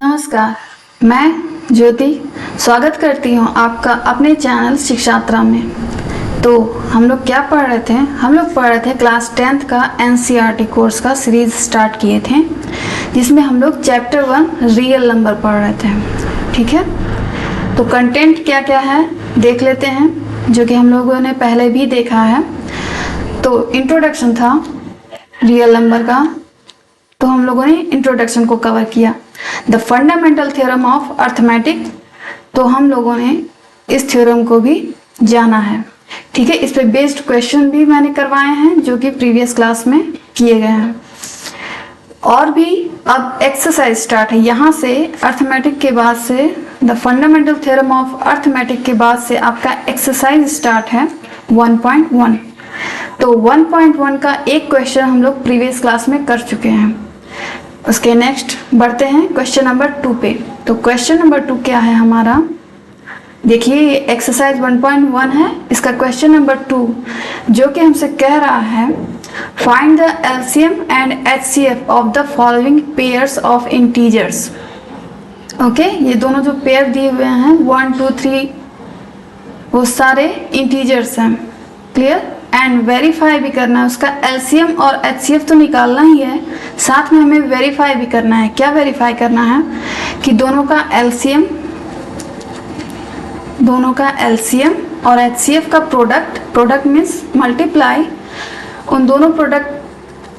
नमस्कार, मैं ज्योति स्वागत करती हूँ आपका अपने चैनल शिक्षात्रा में। तो हम लोग क्या पढ़ रहे थे? हम लोग पढ़ रहे थे क्लास 10th का एनसीईआरटी कोर्स का सीरीज स्टार्ट किए थे, जिसमें हम लोग चैप्टर 1 रियल नंबर पढ़ रहे थे। ठीक है, तो कंटेंट क्या क्या है देख लेते हैं, जो कि हम लोगों ने पहले भी देखा है। तो इंट्रोडक्शन था रियल नंबर का, तो हम लोगों ने इंट्रोडक्शन को कवर किया। The fundamental theorem of arithmetic, तो हम लोगों ने इस थ्योरम को भी जाना है। ठीक है, इस पे बेस्ड क्वेश्चन भी मैंने करवाए हैं, जो कि प्रीवियस क्लास में किए गए हैं। और भी अब एक्सरसाइज स्टार्ट है। यहाँ से अर्थमेटिक के बाद से the fundamental theorem of arithmetic के बाद से आपका एक्सरसाइज स्टार्ट है 1.1। तो 1.1 का एक क्वेश्चन हम लोग प्रीवियस क्लास में कर चुके हैं। उसके नेक्स्ट बढ़ते हैं क्वेश्चन नंबर 2 पे। तो क्वेश्चन नंबर 2 क्या है हमारा? देखिए, ये एक्सरसाइज 1.1 है, इसका क्वेश्चन नंबर 2 जो कि हमसे कह रहा है find the LCM and HCF of the following pairs of integers. Okay, ये दोनों जो पेयर दिए हुए हैं 1, 2, 3 वो सारे इंटीजर्स हैं। क्लियर? एंड वेरीफाई भी करना है, उसका एलसीएम और एचसीएफ तो निकालना ही है, साथ में हमें वेरीफाई भी करना है। क्या वेरीफाई करना है? कि दोनों का एलसीएम और एचसीएफ का प्रोडक्ट मीन्स मल्टीप्लाई उन दोनों प्रोडक्ट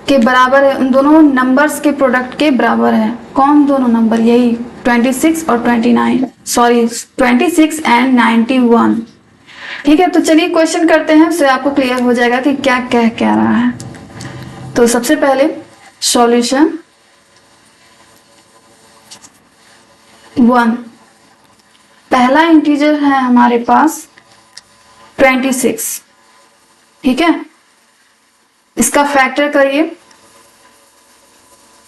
के बराबर है, उन दोनों नंबर्स के प्रोडक्ट के बराबर है। कौन दोनों नंबर? यही 26 और 29, सॉरी 26 एंड 91। ठीक है, तो चलिए क्वेश्चन करते हैं, उससे आपको क्लियर हो जाएगा कि क्या कह रहा है। तो सबसे पहले सॉल्यूशन 1, पहला इंटीजर है हमारे पास 26। ठीक है, इसका फैक्टर करिए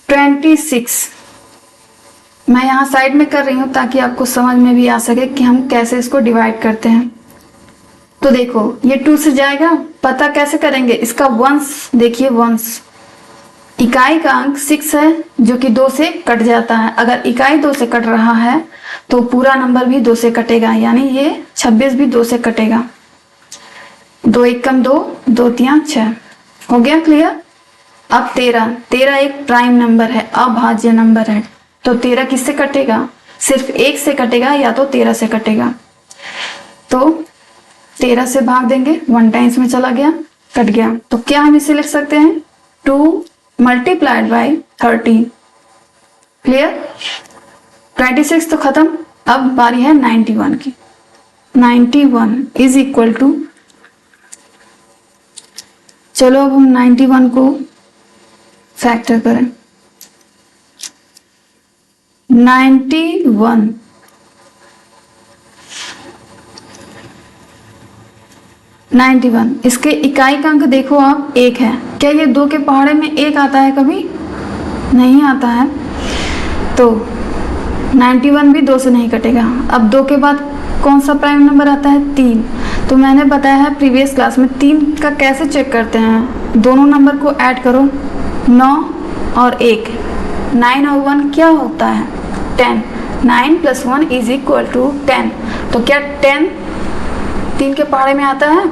26। मैं यहां साइड में कर रही हूं ताकि आपको समझ में भी आ सके कि हम कैसे इसको डिवाइड करते हैं। तो देखो, ये 2 से जाएगा, पता कैसे करेंगे? इसका वंश देखिए, वंश इकाई का अंक 6 है, जो कि 2 से कट जाता है। अगर इकाई 2 से कट रहा है तो पूरा नंबर भी 2 से कटेगा, यानी ये 26 भी 2 से कटेगा। 2 1 कम 2, 2 3 6 हो गया। क्लियर? अब 13 एक प्राइम नंबर है, अभाज्य नंबर है। तो 13 किससे कटेगा? सिर्फ 1 से कटेगा या तो 13 से कटेगा। तो 13 से भाग देंगे, 1 टाइम्स में चला गया, कट गया। तो क्या हम इसे लिख सकते हैं? 2 मल्टीप्लाइड बाई 13। क्लियर? 26 तो खत्म, अब बारी है 91 की। 91 इज इक्वल टू, चलो अब हम 91 को फैक्टर करें। 91 इसके इकाई का अंक देखो आप 1 है। क्या ये 2 के पहाड़े में 1 आता है? कभी नहीं आता है। तो 91 भी 2 से नहीं कटेगा। अब 2 के बाद कौन सा प्राइम नंबर आता है? 3। तो मैंने बताया है प्रीवियस क्लास में 3 का कैसे चेक करते हैं। दोनों नंबर को ऐड करो, 9 और 1, 9 और 1 क्या होता है? 10। 9 + 1 इज इक्वल टू 10। तो क्या 10 3 के पहाड़े में आता है?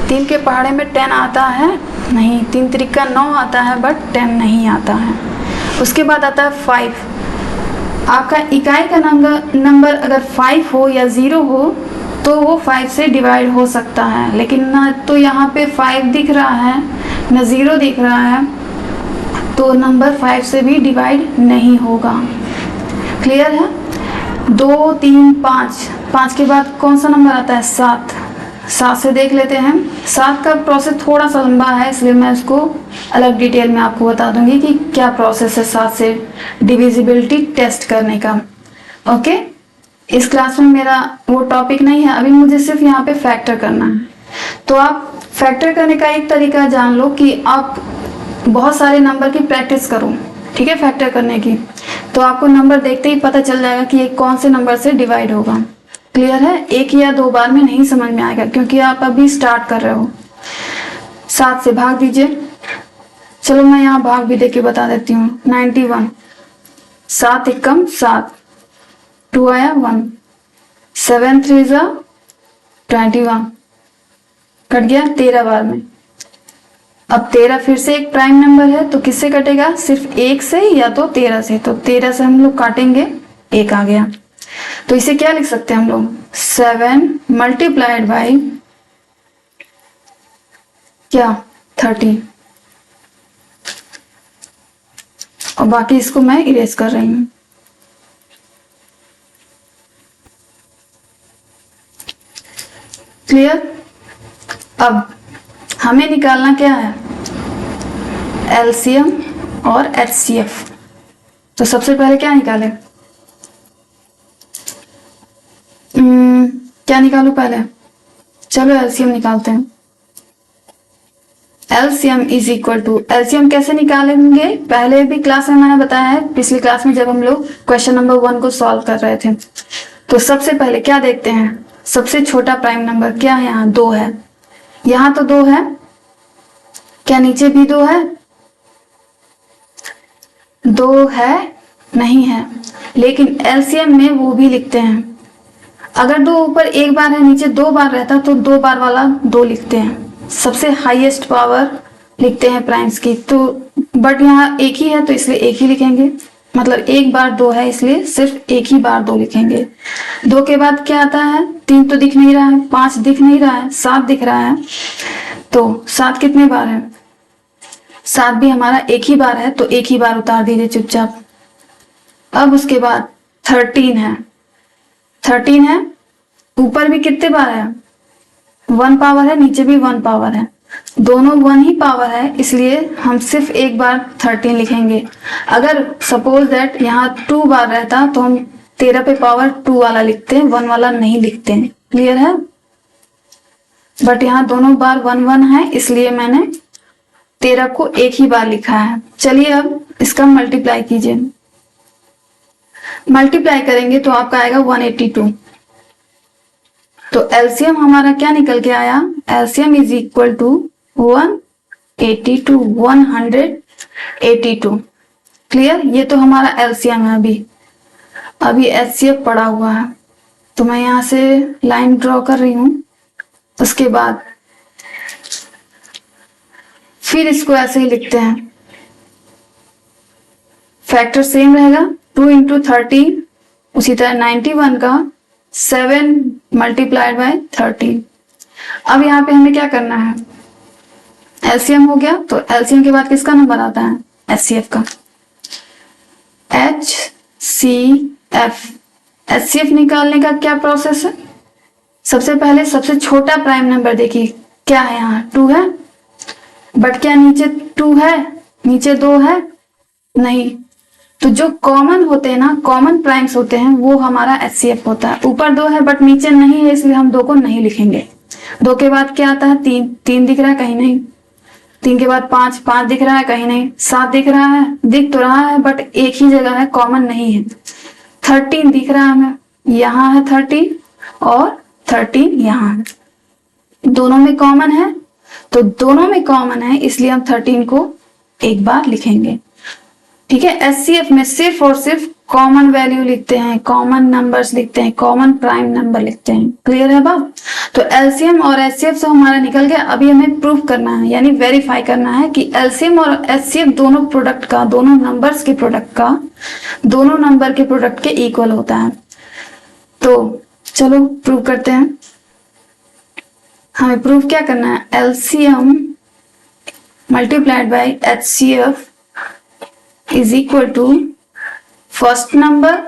3 के पहाड़े में 10 आता है? नहीं। 3 त्रिका 9 आता है, बट 10 नहीं आता है। उसके बाद आता है 5। आपका इकाई का नंबर अगर 5 हो या 0 हो तो वो 5 से डिवाइड हो सकता है, लेकिन ना तो यहाँ पे 5 दिख रहा है ना 0 दिख रहा है, तो नंबर 5 से भी डिवाइड नहीं होगा। क्लियर है? 2 3 5, 5 के बाद कौन सा नंबर आता है? 7। 7 से देख लेते हैं। 7 का प्रोसेस थोड़ा सा लंबा है, इसलिए मैं उसको अलग डिटेल में आपको बता दूंगी कि क्या प्रोसेस है 7 से डिविजिबिलिटी टेस्ट करने का। ओके, इस क्लास में मेरा वो टॉपिक नहीं है, अभी मुझे सिर्फ यहाँ पे फैक्टर करना है। तो आप फैक्टर करने का एक तरीका जान लो कि आप बहुत सारे नंबर की प्रैक्टिस करो। ठीक है, फैक्टर करने की, तो आपको नंबर देखते ही पता चल जाएगा कि ये कौन से नंबर से डिवाइड होगा। क्लियर है? 1 या 2 बार में नहीं समझ में आएगा, क्योंकि आप अभी स्टार्ट कर रहे हो। 7 से भाग दीजिए। चलो मैं यहाँ भाग भी देके बता देती हूँ। 91 7 एकम 7, 2 आया 1, 7 3 जा 21, कट गया 13 बार में। अब 13 फिर से एक प्राइम नंबर है तो किससे कटेगा, सिर्फ 1 से या तो 13 से, तो 13 से हम लोग काटेंगे, 1 आ गया। तो इसे क्या लिख सकते हैं हम लोग, 7 मल्टीप्लाइड बाई क्या 13, और बाकी इसको मैं इरेज कर रही हूं। क्लियर। अब हमें निकालना क्या है, एलसीएम और एचसीएफ। तो सबसे पहले क्या निकालें, क्या निकालूं पहले, चलो एलसीएम निकालते हैं। LCM is equal to, LCM कैसे निकालेंगे, पहले भी क्लास में मैंने बताया है, पिछली क्लास में जब हम लोग क्वेश्चन नंबर 1 को सॉल्व कर रहे थे। तो सबसे पहले क्या देखते हैं, सबसे छोटा प्राइम नंबर क्या है, यहाँ 2 है, यहाँ तो 2 है, क्या नीचे भी 2 है, 2 है नहीं है, लेकिन एलसीएम में वो भी लिखते हैं। अगर 2 ऊपर 1 बार है, नीचे 2 बार रहता तो 2 बार वाला 2 लिखते हैं, सबसे हाईएस्ट पावर लिखते हैं प्राइम्स की। तो बट यहाँ एक ही है तो इसलिए एक ही लिखेंगे, मतलब 1 बार 2 है इसलिए सिर्फ एक ही बार 2 लिखेंगे। 2 के बाद क्या आता है, 3 तो दिख नहीं रहा है, 5 दिख नहीं रहा है, 7 दिख रहा है। तो 7 कितने बार है, 7 भी हमारा एक ही बार है, तो एक ही बार उतार दीजिए चुपचाप। अब उसके बाद 13 है, 13 है, ऊपर भी कितने बार है, 1 पावर है, नीचे भी 1 पावर है, दोनों 1 ही पावर है, इसलिए हम सिर्फ एक बार 13 लिखेंगे। अगर सपोज दैट यहाँ 2 बार रहता तो हम 13 पे पावर 2 वाला लिखते हैं, 1 वाला नहीं लिखते हैं। क्लियर है। बट यहाँ दोनों बार 1 1 है, इसलिए मैंने 13 को एक ही बार लिखा है। चलिए अब इसका मल्टीप्लाई कीजिए, मल्टीप्लाई करेंगे तो आपका आएगा 182। तो एलसीएम हमारा क्या निकल के आया, LCM is equal to 182, 182। Clear, ये तो हमारा एलसीएम है। अभी एचसीएफ पड़ा हुआ है, तो मैं यहां से लाइन ड्रॉ कर रही हूं। उसके बाद फिर इसको ऐसे ही लिखते हैं, फैक्टर सेम रहेगा, 2 इंटू 13, उसी तरह 91 का 7 मल्टीप्लाइड बाय 13। अब यहाँ पे हमें क्या करना है, एलसीएम हो गया, तो एलसीएम के बाद किसका नंबर आता है, एचसीएफ का। एचसीएफ निकालने का क्या प्रोसेस है, सबसे पहले सबसे छोटा प्राइम नंबर देखिए क्या है, यहाँ 2 है, बट क्या नीचे 2 है, नीचे 2 है नहीं, तो जो कॉमन होते हैं ना, कॉमन प्राइम्स होते हैं, वो हमारा एचसीएफ होता है। ऊपर 2 है बट नीचे नहीं है, इसलिए हम 2 को नहीं लिखेंगे। 2 के बाद क्या आता है, 3, 3 दिख रहा है कहीं नहीं, 3 के बाद 5, 5 दिख रहा है कहीं नहीं, 7 दिख रहा है, दिख तो रहा है बट एक ही जगह है, कॉमन नहीं है। 13 दिख रहा है हमें, यहाँ है 13 और 13 यहाँ है, दोनों में कॉमन है, तो दोनों में कॉमन है इसलिए हम 13 को एक बार लिखेंगे। ठीक है, एचसीएफ में सिर्फ और सिर्फ कॉमन वैल्यू लिखते हैं, कॉमन नंबर्स लिखते हैं, कॉमन प्राइम नंबर लिखते हैं। क्लियर है बात। तो एलसीएम और एचसीएफ से हमारा निकल गया। अभी हमें प्रूव करना है, यानी वेरीफाई करना है कि एलसीएम और एचसीएफ दोनों प्रोडक्ट का, दोनों नंबर्स के प्रोडक्ट का, दोनों नंबर के प्रोडक्ट के इक्वल होता है। तो चलो प्रूव करते हैं। हमें प्रूव क्या करना है, LCM multiplied by HCF is equal to first number,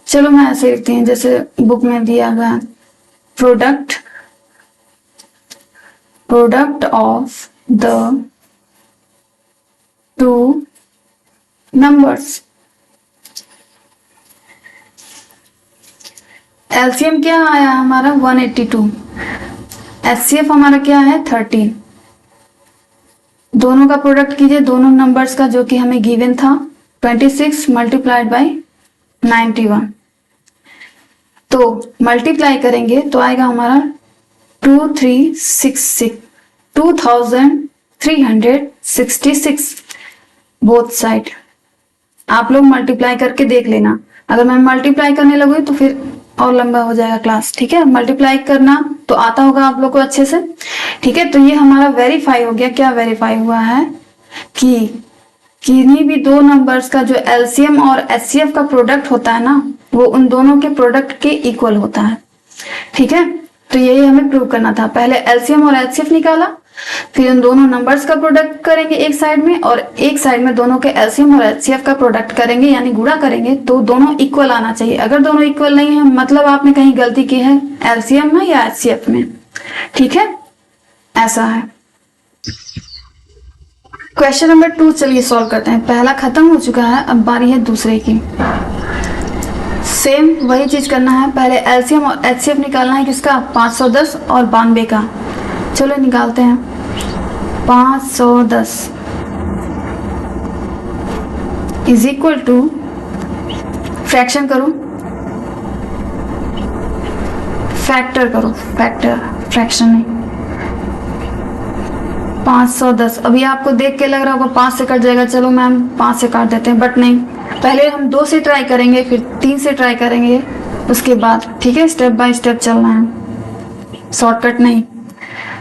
चलो मैं ऐसे लिखती हूँ जैसे बुक में दिया गया, product of the two numbers. LCM क्या आया हमारा 182, एचसीएफ हमारा क्या है 13। दोनों का प्रोडक्ट कीजिए, दोनों नंबर्स का जो कि हमें गिवन था, 26 मल्टीप्लाइड बाय 91। तो मल्टीप्लाई करेंगे तो आएगा हमारा 2366 बोथ साइड। आप लोग मल्टीप्लाई करके देख लेना। अगर मैं मल्टीप्लाई करने लगूँ तो फिर और लंबा हो जाएगा क्लास, ठीक है। मल्टीप्लाई करना तो आता होगा आप लोग को अच्छे से, ठीक है। तो ये हमारा वेरीफाई हो गया। क्या वेरीफाई हुआ है कि किन्हीं भी दो नंबर्स का जो एलसीएम और एचसीएफ का प्रोडक्ट होता है ना, वो उन दोनों के प्रोडक्ट के इक्वल होता है, ठीक है। तो यही हमें प्रूव करना था। पहले एलसीएम और एचसीएफ निकाला, फिर उन दोनों नंबर्स का प्रोडक्ट करेंगे एक साइड में, और एक साइड में दोनों के एलसीएम और एचसीएफ का प्रोडक्ट करेंगे, यानी गुणा करेंगे। तो दोनों इक्वल आना चाहिए। अगर दोनों इक्वल नहीं है मतलब आपने कहीं गलती की है एलसीएम में या एचसीएफ में, ठीक है। ऐसा है। क्वेश्चन नंबर 2 चलिए सॉल्व करते हैं। पहला खत्म हो चुका है, अब बारी है दूसरे की। सेम वही चीज करना है। पहले एलसीएम और एचसीएफ निकालना है किसका, 510 और 92 का। चलो निकालते हैं। 510 इज इक्वल टू, फ्रैक्शन करो, फैक्टर करो, फैक्टर, फ्रैक्शन नहीं। 510, अभी आपको देख के लग रहा होगा 5 से कट जाएगा। चलो मैम 5 से काट देते हैं, बट नहीं, पहले हम 2 से ट्राई करेंगे, फिर 3 से ट्राई करेंगे उसके बाद, ठीक है। स्टेप बाय स्टेप चलना है, शॉर्टकट नहीं।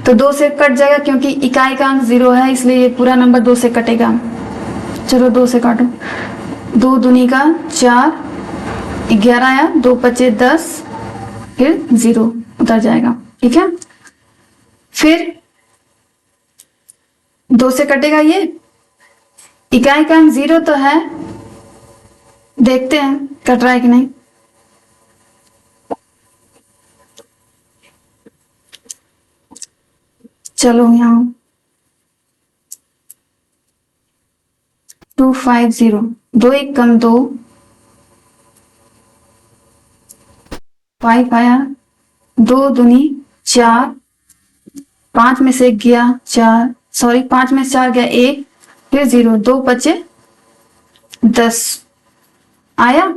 तो 2 से कट जाएगा क्योंकि इकाई का अंक 0 है, इसलिए ये पूरा नंबर 2 से कटेगा। चलो 2 से काटो। 2 दूनी का 4, 11 आया, 2 पचे 10, फिर 0 उतर जाएगा, ठीक है। फिर 2 से कटेगा ये, इकाई का अंक 0 तो है, देखते हैं कट रहा है कि नहीं। चलो यहाँ 250, 2 एक कम 2, 5 आया, 2 दूनी 4, 5 में से 1 गया 4, सॉरी 5 में से 4 गया 1, फिर 0, 2 बचे 10 आया।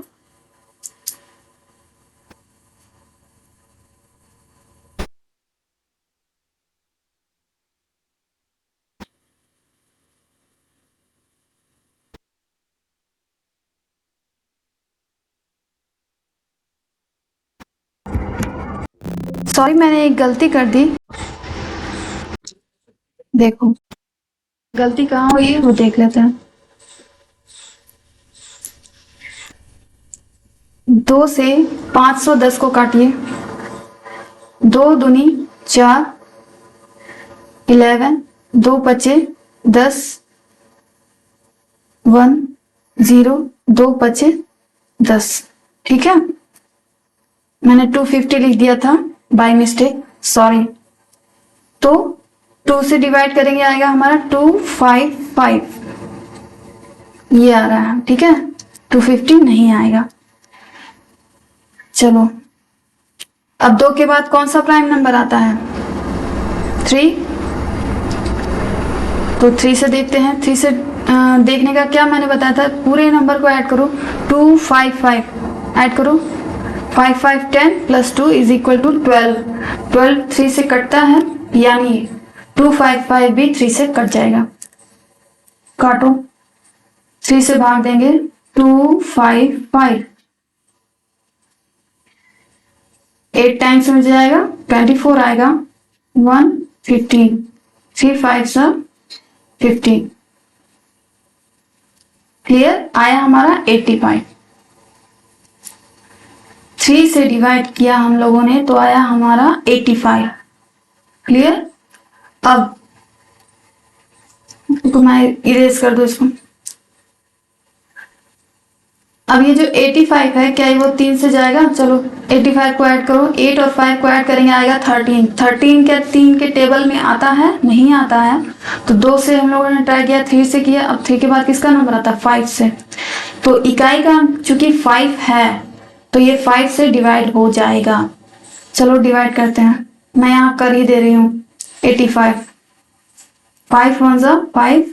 सॉरी मैंने एक गलती कर दी, देखो गलती कहाँ हुई है वो देख लेते हैं। 2 से 510 को काटिए। 2 दूनी 4, 11, 2 बचे 10, 1, 0, 2 बचे 10, ठीक है। मैंने 250 लिख दिया था बाय मिस्टेक, सॉरी। तो 2 से डिवाइड करेंगे आएगा हमारा 255, ये आ रहा है, ठीक है। 250 नहीं आएगा। चलो अब 2 के बाद कौन सा प्राइम नंबर आता है, 3। तो 3 से देखते हैं। 3 से देखने का क्या मैंने बताया था, पूरे नंबर को ऐड करो। 255 ऐड करो, 5 5 10 प्लस 2 इज इक्वल टू 12। 12 3 से कटता है, यानी 255 भी 3 से कट जाएगा। काटो, 3 से भाग देंगे 255, 8 टाइम्स में जाएगा 24 आएगा, 115, 3 5 15, क्लियर। आया हमारा 85। 3 से डिवाइड किया हम लोगों ने तो आया हमारा 85, क्लियर। अब तो मैं इरेज कर दूं इसको। अब ये जो 85 है, क्या वो 3 से जाएगा, चलो 85 को ऐड करो, 8 और 5 को ऐड करेंगे आएगा 13। 13 क्या 3 के टेबल में आता है, नहीं आता है। तो 2 से हम लोगों ने ट्राई किया, 3 से किया, अब 3 के बाद किसका नंबर आता है, 5 से। तो इकाई का चूंकि 5 है तो ये 5 से डिवाइड हो जाएगा। चलो डिवाइड करते हैं, मैं यहाँ कर ही दे रही हूँ। 85, 5 1 5,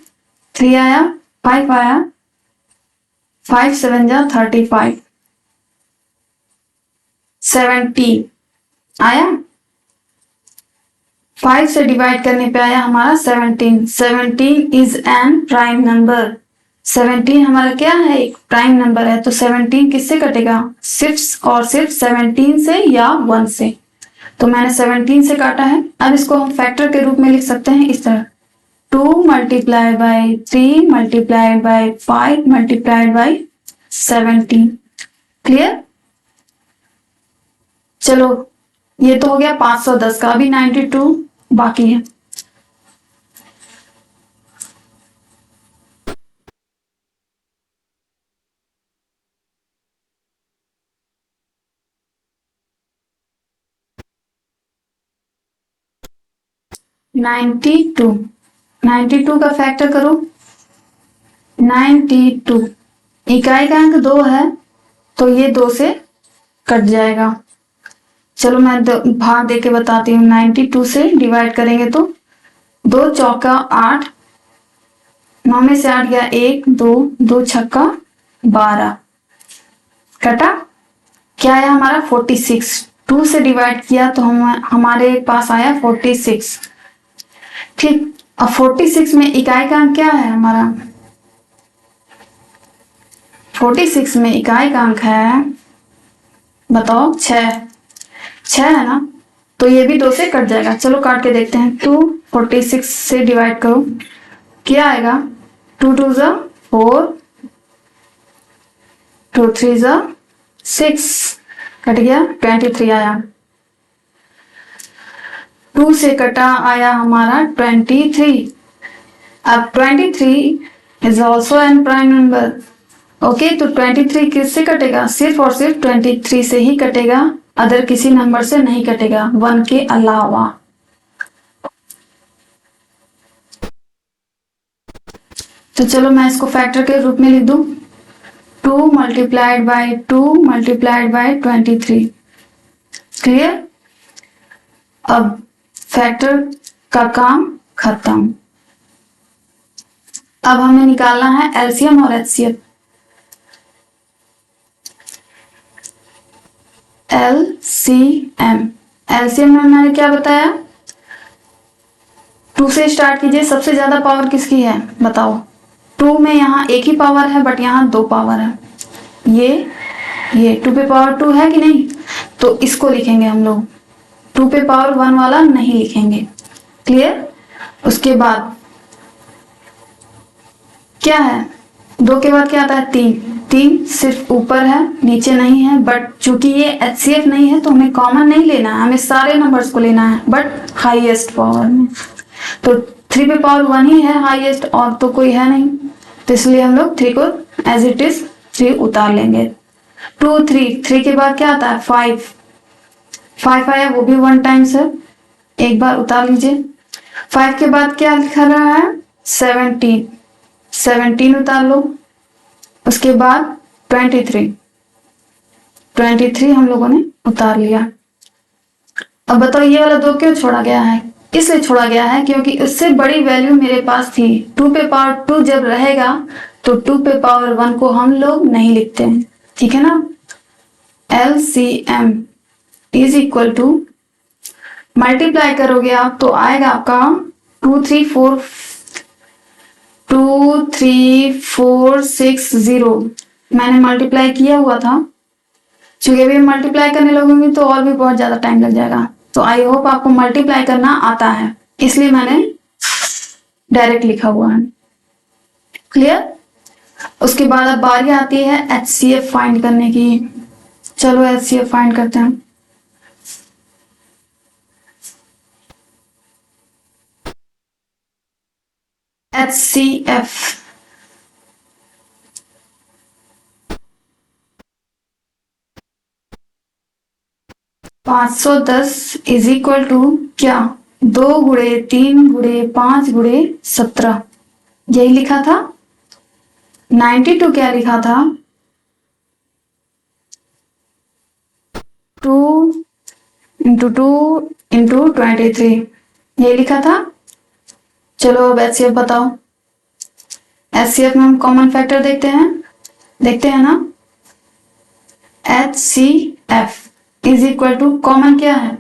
3 आया, 5 आया, 5 7 35, 70 आया। 5 से डिवाइड करने पे आया हमारा 17। 17 इज एन प्राइम नंबर, 17 हमारा क्या है, एक प्राइम नंबर है, तो 17 किससे कटेगा, सिर्फ और सिर्फ 17 से या 1 से। तो मैंने 17 से काटा है। अब इसको हम फैक्टर के रूप में लिख सकते हैं इस तरह, 2 multiply by 3 multiply by 5 multiplied by 17। Clear. चलो ये तो हो गया 510 का, अभी 92 बाकी है। नाइन्टी टू का फैक्टर करो। 92 इकाई का अंक 2 है तो ये 2 से कट जाएगा। चलो मैं भाग दे के बताती हूँ। 92 से डिवाइड करेंगे तो 2 चौका 8, 9 में से 8 गया 1 2, 2 छक्का 12, कटा। क्या है हमारा 46। 2 से डिवाइड किया तो हमारे पास आया 46। ठीक, अब 46 में इकाई का अंक क्या है हमारा, 46 में इकाई का अंक है, बताओ 6 है ना, तो ये भी 2 से कट जाएगा। चलो काट के देखते हैं। 2 46 से डिवाइड करो, क्या आएगा, 2 2 ज़ा 4, 2 3 ज़ा 6, कट गया 23 आया। 2 से कटा आया हमारा 23। अब 23 is also an prime number. Okay, तो 23 किससे कटेगा, सिर्फ और सिर्फ 23 से ही कटेगा, अदर किसी नंबर से नहीं कटेगा, 1 के अलावा। तो चलो मैं इसको फैक्टर के रूप में लिख दूं, 2 multiplied by 2 multiplied by 23। Clear. अब फैक्टर का काम खत्म। अब हमें निकालना है एलसीएम और एचसीएफ। एलसीएम, एलसीएम में मैंने क्या बताया, 2 से स्टार्ट कीजिए। सबसे ज्यादा पावर किसकी है बताओ, 2 में यहाँ एक ही पावर है बट यहाँ 2 पावर है। ये 2 पे पावर 2 है कि नहीं, तो इसको लिखेंगे हम लोग, 2 पे पावर 1 वाला नहीं लिखेंगे। क्लियर। उसके बाद क्या है, 2 के बाद क्या आता है, 3 सिर्फ ऊपर है नीचे नहीं है, बट चूंकि ये एचसीएफ नहीं है तो हमें कॉमन नहीं लेना है, हमें सारे नंबर्स को लेना है बट हाईएस्ट पावर में। तो 3 पे पावर 1 ही है हाईएस्ट, और तो कोई है नहीं, तो इसलिए हम लोग 3 को एज इट इज 3 उतार लेंगे। 2 3 के बाद क्या आता है, 5 आया, वो भी 1 टाइम्स है, एक बार उतार लीजिए। 5 के बाद क्या लिखा रहा है, 17 उतार लो। उसके बाद 23 हम लोगों ने उतार लिया। अब बताओ ये वाला 2 क्यों छोड़ा गया है, इसलिए छोड़ा गया है क्योंकि उससे बड़ी वैल्यू मेरे पास थी। 2 पे पावर 2 जब रहेगा तो 2 पे पावर 1 को हम लोग नहीं लिखते हैं, ठीक है ना। LCM is equal to, multiply करोगे आप तो आएगा आपका 23460। मैंने मल्टीप्लाई किया हुआ था, चूंकि अभी मल्टीप्लाई करने लगूंगी तो और भी बहुत ज्यादा टाइम लग जाएगा, तो आई होप आपको मल्टीप्लाई करना आता है, इसलिए मैंने डायरेक्ट लिखा हुआ है। क्लियर। उसके बाद अब बारी आती है एचसीएफ फाइंड करने की। चलो एचसीएफ फाइंड करते हैं। HCF 510 इज इक्वल टू क्या, 2 गुणे 3 गुणे 5 गुणे 17, यही लिखा था। 92 क्या लिखा था, 2 इंटू 2 इंटू 23, यही लिखा था। चलो अब एचसीएफ बताओ। एचसीएफ में हम कॉमन फैक्टर देखते हैं ना। HCF is equal to, common क्या है,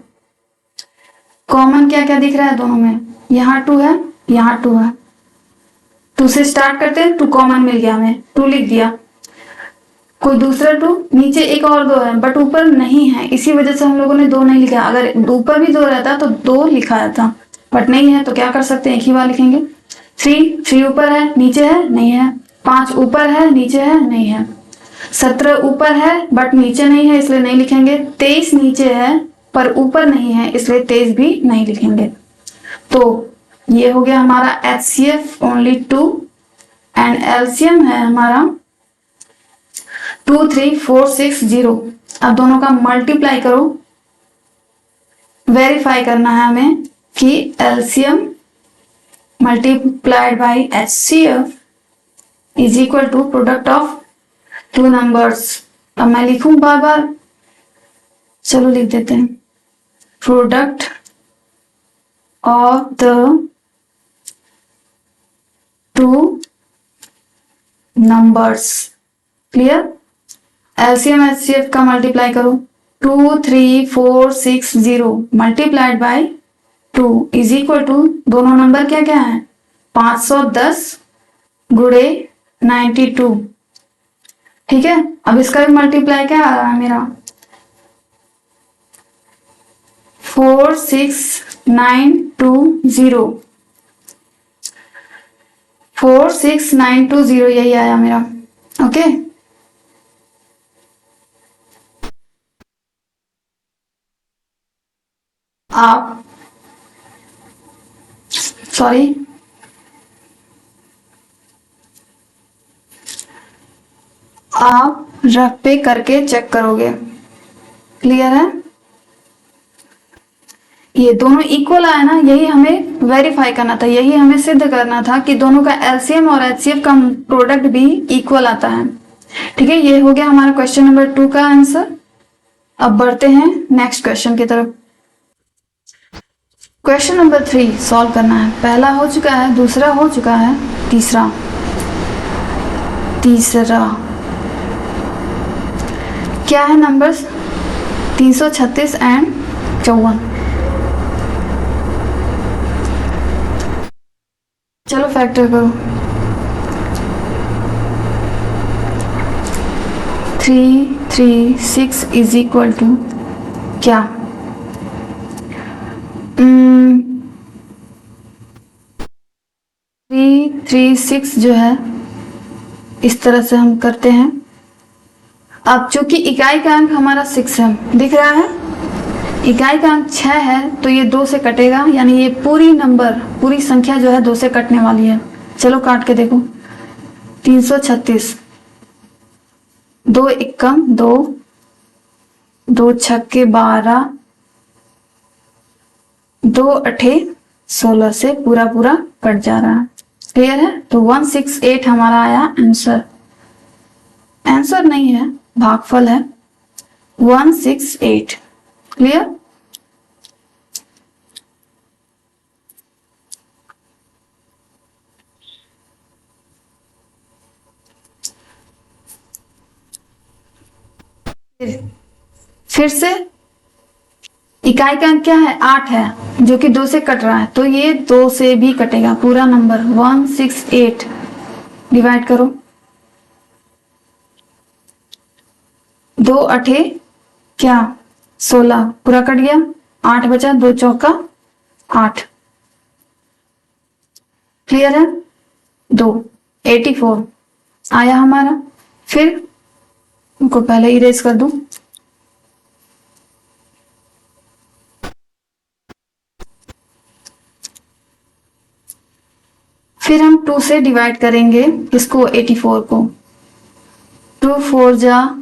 कॉमन क्या क्या दिख रहा है दोनों में, यहाँ 2 है यहाँ 2 है, 2 से स्टार्ट करते हैं, 2 कॉमन मिल गया हमें, 2 लिख दिया। कोई दूसरा 2, नीचे एक और 2 है बट ऊपर नहीं है, इसी वजह से हम लोगों ने 2 नहीं लिखा। अगर ऊपर भी 2 रहता तो 2 लिखा जाता, बट नहीं है तो क्या कर सकते हैं, एक ही बार लिखेंगे। 3 ऊपर है, नीचे है, नहीं है। 5 ऊपर है, नीचे है, नहीं है। 17 ऊपर है बट नीचे नहीं है, इसलिए नहीं लिखेंगे। 23 नीचे है पर ऊपर नहीं है, इसलिए 23 भी नहीं लिखेंगे। तो ये हो गया हमारा HCF ओनली 2 एंड एलसीएम है हमारा 2 3 4 6 0। अब दोनों का मल्टीप्लाई करो, वेरीफाई करना है हमें कि LCM multiplied by HCF is equal to product of 2 numbers. अब मैं लिखूं बार बार, चलो लिख देते हैं, product of the 2 numbers. Clear? LCM HCF का मल्टीप्लाई करो, 2 3 4 6 0 multiplied by 2 is equal to, दोनों नंबर क्या क्या है, 510 गुणे 92। ठीक है, अब इसका भी मल्टीप्लाई क्या आ रहा है मेरा, 46920 46920 यही आया मेरा। ओके, आप सॉरी आप रफ पे करके चेक करोगे। क्लियर है? ये दोनों इक्वल आया ना, यही हमें वेरीफाई करना था, यही हमें सिद्ध करना था कि दोनों का एलसीएम और HCF का प्रोडक्ट भी इक्वल आता है। ठीक है, ये हो गया हमारा क्वेश्चन नंबर 2 का आंसर। अब बढ़ते हैं नेक्स्ट क्वेश्चन की तरफ। क्वेश्चन नंबर 3 सॉल्व करना है। पहला हो चुका है, दूसरा हो चुका है, तीसरा क्या है नंबर्स, 336 एंड 54। चलो फैक्टर करो, 336 इज इक्वल टू क्या, 336 जो है इस तरह से हम करते हैं। अब चूंकि इकाई का अंक हमारा 6 है, दिख रहा है, इकाई का अंक 6 है तो ये 2 से कटेगा, यानी ये पूरी संख्या जो है 2 से कटने वाली है। चलो काट के देखो, 336, 2 एकम 2, 2 छक्के 12, 2 अठे 16 से पूरा कट जा रहा है। क्लियर है? तो 168 हमारा आया आंसर। आंसर नहीं है, भागफल है, 168। क्लियर? फिर से इकाई का अंक क्या है, 8 है, जो कि 2 से कट रहा है, तो ये 2 से भी कटेगा पूरा नंबर। 168 डिवाइड करो, 2 अठे क्या 16, पूरा कट गया, 8 बचा, 2 चौका 8। क्लियर है? 84 आया हमारा। फिर उनको पहले इरेज कर दूं, फिर हम 2 से डिवाइड करेंगे इसको, 84 को। 2 4 जा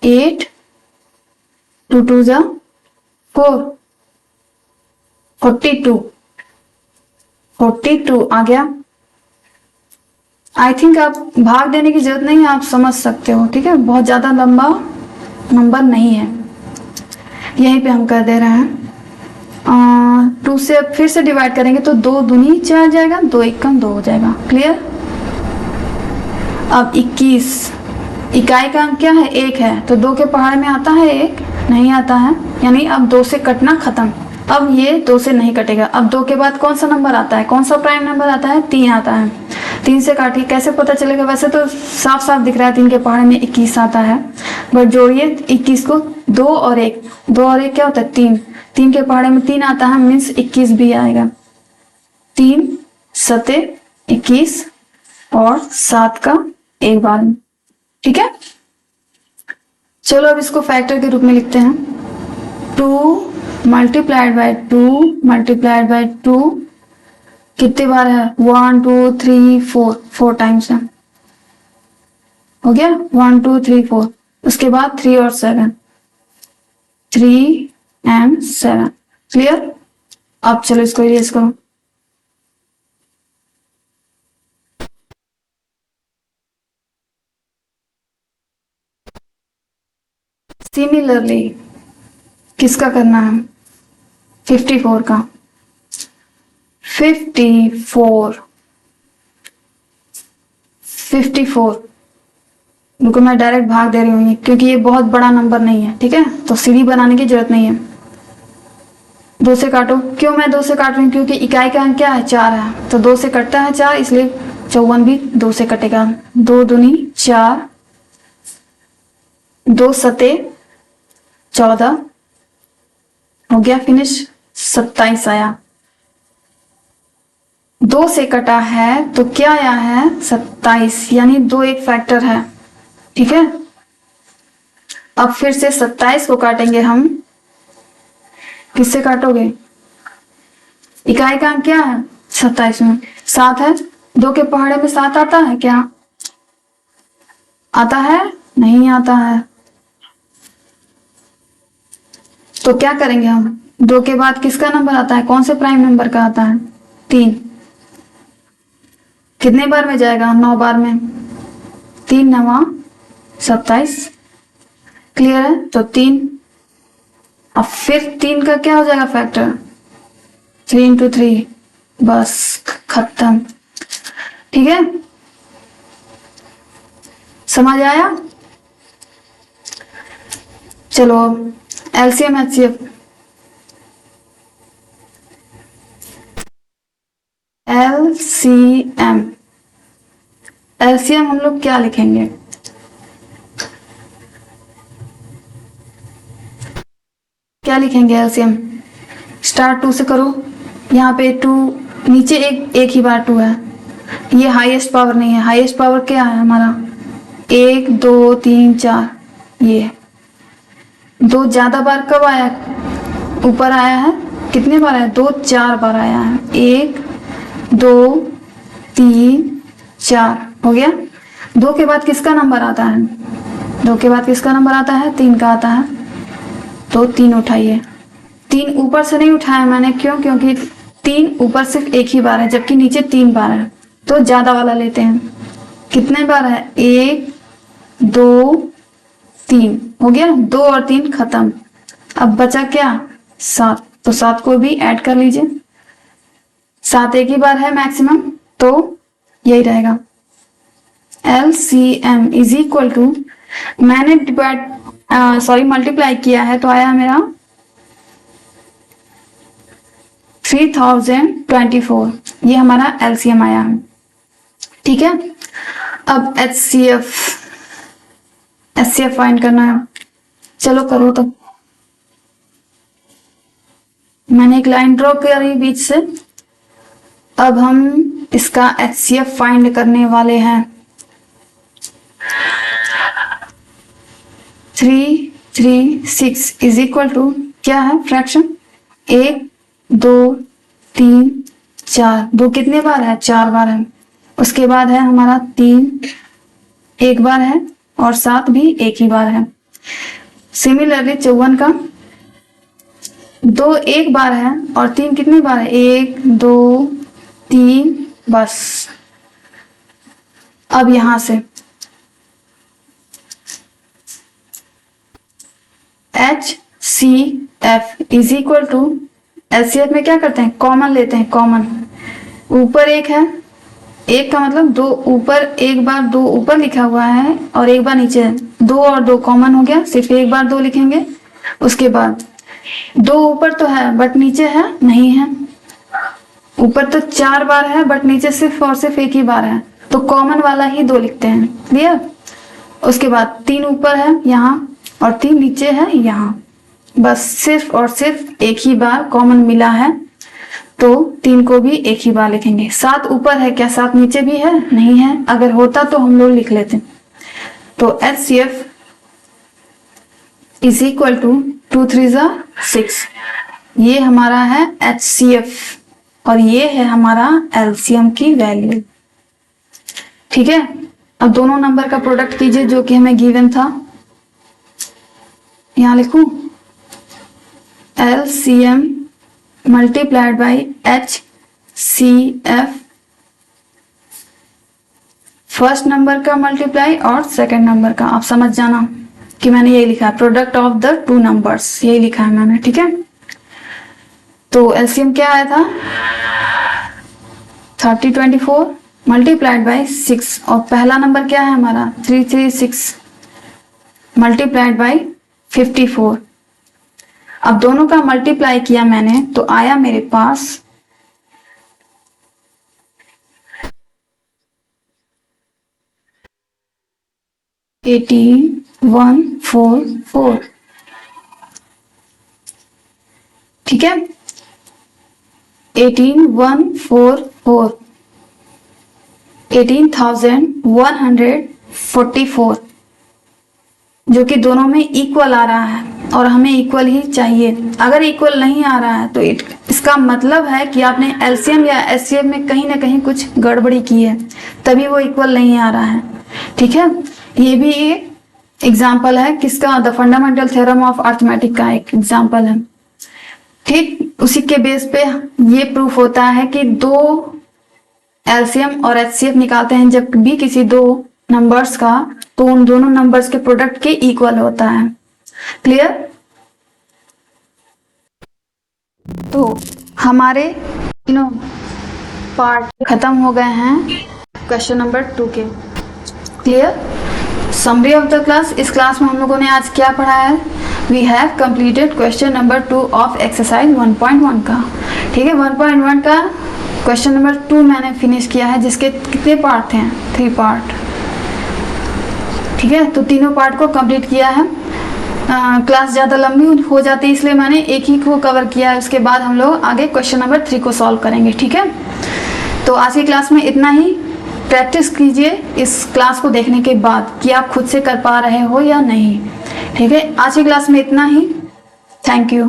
8, 2 2 जा 4, 42 आ गया। आई थिंक आप भाग देने की जरूरत नहीं है, आप समझ सकते हो। ठीक है, बहुत ज्यादा लंबा नंबर नहीं है, यहीं पे हम कर दे रहे हैं। 2 से अब फिर से डिवाइड करेंगे तो 2 दूनी 4 जाएगा, 2 एकम 2 हो जाएगा। क्लियर? अब 21, इकाई का अंक क्या है, 1 है, तो 2 के पहाड़ में आता है 1, नहीं आता है, यानी अब 2 से कटना खत्म। अब ये 2 से नहीं कटेगा। अब 2 के बाद कौन सा नंबर आता है, कौन सा प्राइम नंबर आता है, 3 आता है। 3 से काटिए, कैसे पता चलेगा, वैसे तो साफ साफ दिख रहा है 3 के पहाड़े में 21 आता है, बट जोड़िए 21 को, 2 और 1, 2 और 1 क्या होता है 3, 3 के पहाड़े में 3 आता है, मीन्स 21 भी आएगा। 3 सते 21 और 7 का एक बार में, ठीक है। चलो अब इसको फैक्टर के रूप में लिखते हैं। 2 मल्टीप्लाइड बाय 2 मल्टीप्लाइड बाय 2 कितने बार है, 1 2 3 4, 4 टाइम्स है, हो गया 1 2 3 4। उसके बाद 3 और 7, 3 and 7, क्लियर। अब चलो इसको इरेज करो। सिमिलरली किसका करना है, 54 का। 54 रुको, मैं डायरेक्ट भाग दे रही हूँ क्योंकि ये बहुत बड़ा नंबर नहीं है, ठीक है, तो सीढ़ी बनाने की जरूरत नहीं है। 2 से काटो, क्यों मैं 2 से काट रही हूँ, क्योंकि इकाई का अंक क्या है 4 है, तो 2 से कटता है 4, इसलिए 54 भी 2 से कटेगा। 2 दूनी 4, 2 सते 14, हो गया फिनिश, 27 आया। 2 से कटा है तो क्या आया है 27, यानी 2 एक फैक्टर है, ठीक है। अब फिर से 27 को काटेंगे हम, किससे काटोगे, इकाई का अंक क्या है 27 में 7 है, 2 के पहाड़े में 7 आता है क्या, आता है, नहीं आता है, तो क्या करेंगे हम, 2 के बाद किसका नंबर आता है, कौन से प्राइम नंबर का आता है, 3, कितने बार में जाएगा, 9 बार में, 3 9 27, क्लियर है, तो 3। अब फिर 3 का क्या हो जाएगा फैक्टर, 3 into 3, बस खत्म, ठीक है, समझ आया। चलो अब एलसीएम एचसीएफ, एलसीएम, एलसीएम हम लोग क्या लिखेंगे, क्या लिखेंगे एलसीएम, स्टार्ट 2 से करो, यहाँ पे 2 नीचे एक ही बार 2 है, ये हाईएस्ट पावर नहीं है, हाईएस्ट पावर क्या है हमारा 1 2 3 4, ये 2 ज्यादा बार कब आया, ऊपर आया है, कितने बार आया, 2 4 बार आया है, 1 2 3 4, हो गया। 2 के बाद किसका नंबर आता है, 2 के बाद किसका नंबर आता है, 3 का आता है, तो 3 उठाइए। 3 ऊपर से नहीं उठाया मैंने, क्यों, क्योंकि 3 ऊपर सिर्फ एक ही बार है, जबकि नीचे 3 बार है, तो ज्यादा वाला लेते हैं। कितने बार है, 1 2 3, हो गया, 2 और 3 खत्म। अब बचा क्या 7, तो 7 को भी ऐड कर लीजिए, 7 एक ही बार है मैक्सिमम, तो यही रहेगा। LCM इज इक्वल टू, मैंने मल्टीप्लाई किया है तो आया मेरा 3024, ये हमारा LCM आया है, ठीक है। अब HCF फाइंड करना है, चलो करो। तो मैंने एक लाइन ड्रॉ करी बीच से, अब हम इसका HCF फाइंड करने वाले हैं। 3 3 6 इज इक्वल टू क्या है फ्रैक्शन, 1 2 3 4, 2 कितने बार है 4 बार है, उसके बाद है हमारा 3 एक बार है, और 7 भी एक ही बार है। सिमिलरली 54 का 2 एक बार है और 3 कितनी बार है, 1 2 3, बस। अब यहां से HCF is equal to, HCF में क्या करते हैं, कॉमन लेते हैं, कॉमन ऊपर 1 है, 1 का मतलब 2 ऊपर, एक बार 2 ऊपर लिखा हुआ है और एक बार नीचे है, 2 और 2 कॉमन हो गया, सिर्फ एक बार 2 लिखेंगे। उसके बाद 2 ऊपर तो है बट नीचे है नहीं है, ऊपर तो 4 बार है बट नीचे सिर्फ और सिर्फ एक ही बार है, तो कॉमन वाला ही 2 लिखते हैं। क्लियर। उसके बाद 3 ऊपर है यहाँ और 3 नीचे है यहाँ, बस सिर्फ और सिर्फ एक ही बार कॉमन मिला है, तो 3 को भी एक ही बार लिखेंगे। 7 ऊपर है, क्या 7 नीचे भी है? नहीं है, अगर होता तो हम लोग लिख लेते। तो HCF इज इक्वल टू 2 3 6, ये हमारा है HCF और ये है हमारा एलसीएम की वैल्यू। ठीक है, अब दोनों नंबर का प्रोडक्ट कीजिए जो कि हमें गिवन था। यहां लिखूं LCM multiplied by HCF, first number का मल्टीप्लाई और सेकंड नंबर का। आप समझ जाना कि मैंने यही लिखा है, प्रोडक्ट ऑफ द 2 नंबर्स, यही लिखा है मैंने। ठीक है, तो एलसीएम क्या आया था 3024 मल्टीप्लाइड बाई 6, और पहला नंबर क्या है हमारा 336 मल्टीप्लाइड बाई 54। अब दोनों का मल्टीप्लाई किया मैंने तो आया मेरे पास 18144। ठीक है, 18144, 18144, जो कि दोनों में इक्वल आ रहा है और हमें इक्वल ही चाहिए। अगर इक्वल नहीं आ रहा है तो इसका मतलब है कि आपने एलसीएम या एचसीएफ में कहीं ना कहीं कुछ गड़बड़ी की है, तभी वो इक्वल नहीं आ रहा है। ठीक है, ये भी एक एग्जाम्पल है किसका, the fundamental theorem of arithmetic का एक एग्जाम्पल है। ठीक, उसी के बेस पे ये प्रूफ होता है कि 2 एलसीएम और एचसीएफ निकालते हैं जब भी किसी 2 नंबर्स का, तो उन दोनों नंबर्स के प्रोडक्ट के इक्वल होता है। क्लियर। तो हमारे तीनों पार्ट खत्म हो गए हैं क्वेश्चन नंबर 2 के। Clear. Summary of the class, इस क्लास में हम लोगों ने आज क्या पढ़ा है, we have completed question number 2 of exercise 1.1 का। ठीक है, 1.1 का क्वेश्चन नंबर 2 मैंने फिनिश किया है, जिसके कितने पार्ट हैं, 3 पार्ट। ठीक है, तो तीनों पार्ट को कंप्लीट किया है। क्लास ज़्यादा लंबी हो जाती है इसलिए मैंने एक ही को कवर किया है, उसके बाद हम लोग आगे क्वेश्चन नंबर 3 को सॉल्व करेंगे। ठीक है, तो आज की क्लास में इतना ही। प्रैक्टिस कीजिए इस क्लास को देखने के बाद कि आप खुद से कर पा रहे हो या नहीं। ठीक है, आज की क्लास में इतना ही। Thank you.